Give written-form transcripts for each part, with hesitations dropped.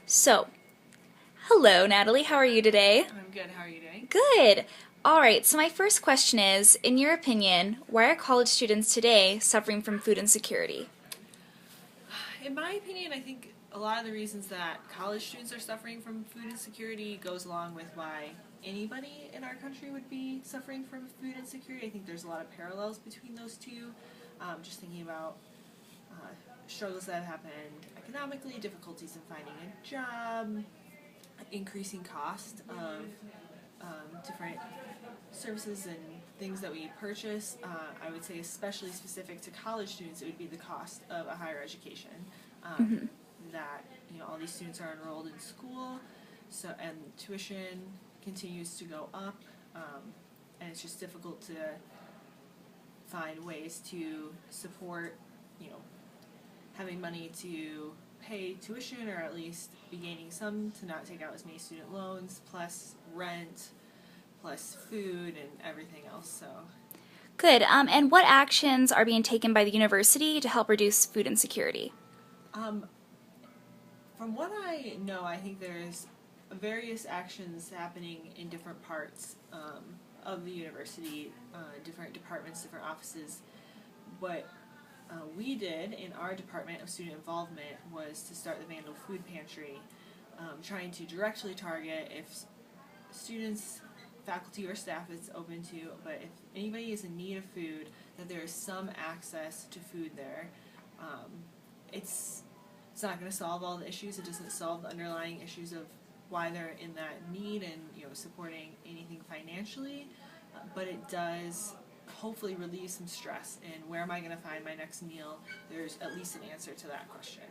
So, hello, Natalie. How are you today? I'm good. How are you doing? Good. All right, so my first question is, in your opinion, why are college students today suffering from food insecurity? In my opinion, I think a lot of the reasons that college students are suffering from food insecurity goes along with why anybody in our country would be suffering from food insecurity. I think there's a lot of parallels between those two. Just thinking about struggles that have happened economically, difficulties in finding a job, increasing cost of different services and things that we purchase. I would say especially specific to college students, it would be the cost of a higher education. Um, that all these students are enrolled in school, so and tuition continues to go up, and it's just difficult to find ways to support you know having money to pay tuition, or at least be gaining some to not take out as many student loans, plus rent, plus food and everything else. So, Good. And what actions are being taken by the university to help reduce food insecurity? um, from what I know, I think there's various actions happening in different parts of the university, different departments, different offices. What we did in our Department of Student Involvement was to start the Vandal Food Pantry, trying to directly target if students, faculty, or staff it's open to, but if anybody is in need of food, that there is some access to food there. Um, it's not going to solve all the issues. It doesn't solve the underlying issues of why they're in that need and supporting anything financially, but it does hopefully relieve some stress. And where am I going to find my next meal? There's at least an answer to that question.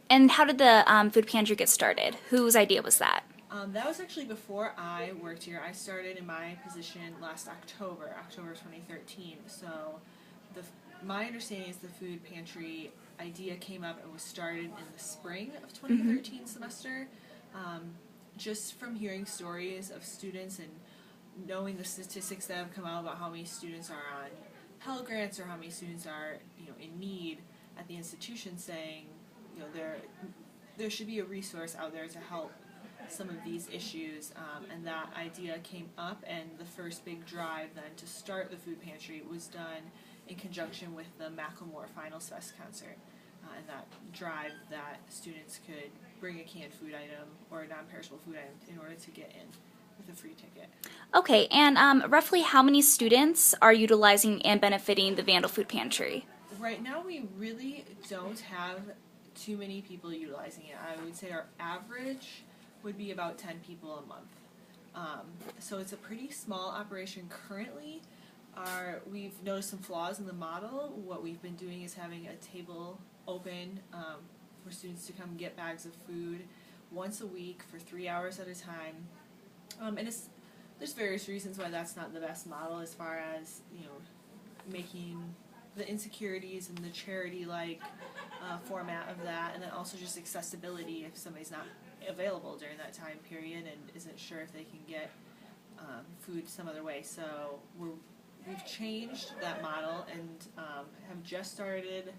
And how did the food pantry get started? Whose idea was that? That was actually before I worked here. I started in my position last October, October 2013. So my understanding is the food pantry idea came up and was started in the spring of 2013 semester. Just from hearing stories of students and knowing the statistics that have come out about how many students are on Pell Grants or how many students are in need at the institution, saying there should be a resource out there to help some of these issues, and that idea came up, and the first big drive then to start the food pantry was done in conjunction with the Macklemore Finals Fest concert, and that drive that students could bring a canned food item or a non-perishable food item in order to get in with a free ticket. Okay, and roughly how many students are utilizing and benefiting the Vandal Food Pantry? Right now we really don't have too many people utilizing it. I would say our average would be about 10 people a month. So it's a pretty small operation currently. We've noticed some flaws in the model. What we've been doing is having a table open for students to come get bags of food once a week for 3 hours at a time. And there's various reasons why that's not the best model, as far as making the insecurities and the charity-like format of that, and then also just accessibility if somebody's not available during that time period and isn't sure if they can get food some other way. So we've changed that model and have just started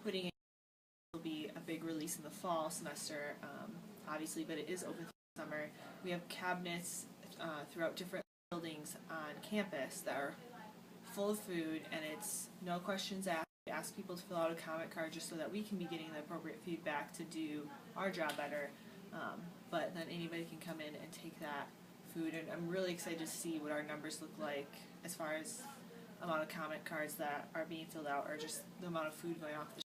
putting in. Will be a big release in the fall semester, obviously, but it is open through summer. We have cabinets throughout different buildings on campus that are full of food, and it's no questions asked. We ask people to fill out a comment card just so that we can be getting the appropriate feedback to do our job better. But then anybody can come in and take that food, and I'm really excited to see what our numbers look like as far as amount of comment cards that are being filled out, or just the amount of food going off the